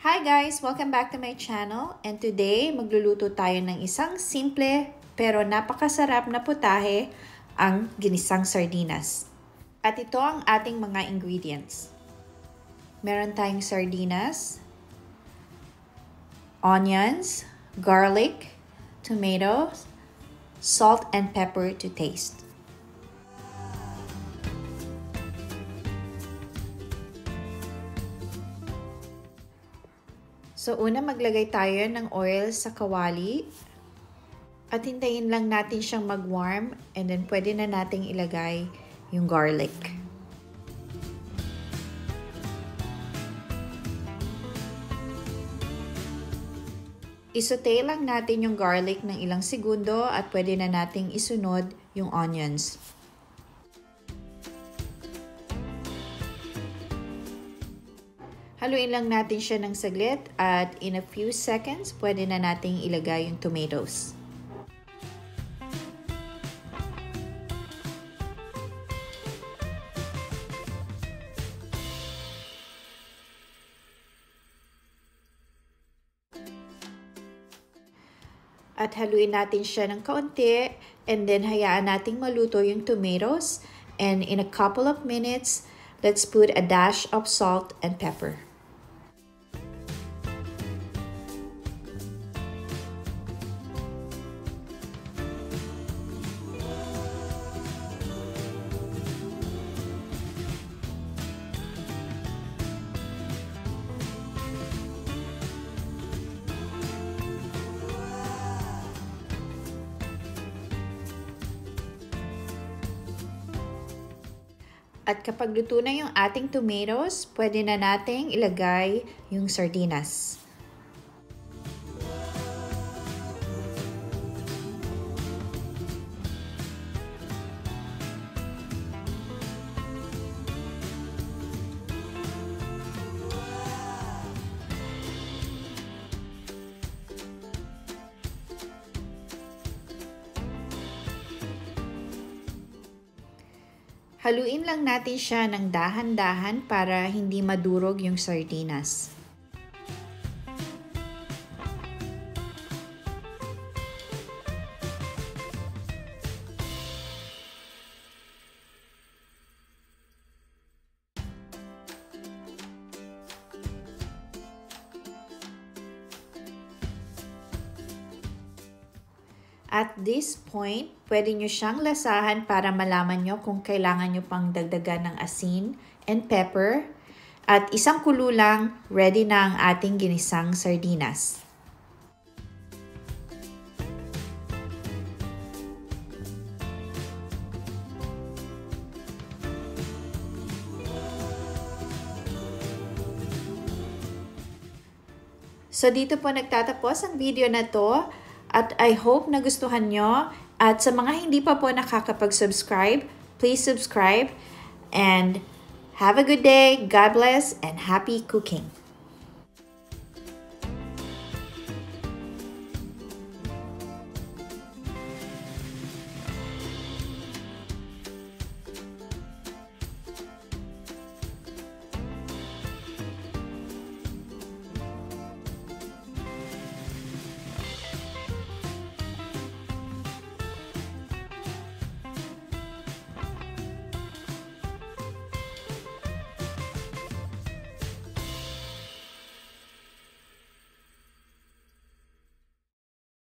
Hi guys! Welcome back to my channel, and today magluluto tayo ng isang simple pero napakasarap na putahe, ang ginisang sardinas. At ito ang ating mga ingredients. Meron tayong sardinas, onions, garlic, tomatoes, salt and pepper to taste. So, una maglagay tayo ng oil sa kawali at hintayin lang natin siyang mag-warm, and then pwede na nating ilagay yung garlic. Isote lang natin yung garlic ng ilang segundo at pwede na nating isunod yung onions. Haluin lang natin siya ng saglit at in a few seconds, pwede na nating ilagay yung tomatoes. At haluin natin siya ng kaunti, and then hayaan nating maluto yung tomatoes, and in a couple of minutes, let's put a dash of salt and pepper. At kapag luto na yung ating tomatoes, pwede na nating ilagay yung sardinas. Haluin lang natin siya ng dahan-dahan para hindi madurog yung sardinas. At this point, pwede nyo siyang lasahan para malaman nyo kung kailangan nyo pang dagdagan ng asin and pepper. At isang kulo lang, ready na ang ating ginisang sardinas. So dito po nagtatapos ang video na to. At I hope nagustuhan nyo. At sa mga hindi pa po nakakapag-subscribe, please subscribe. And have a good day, God bless, and happy cooking!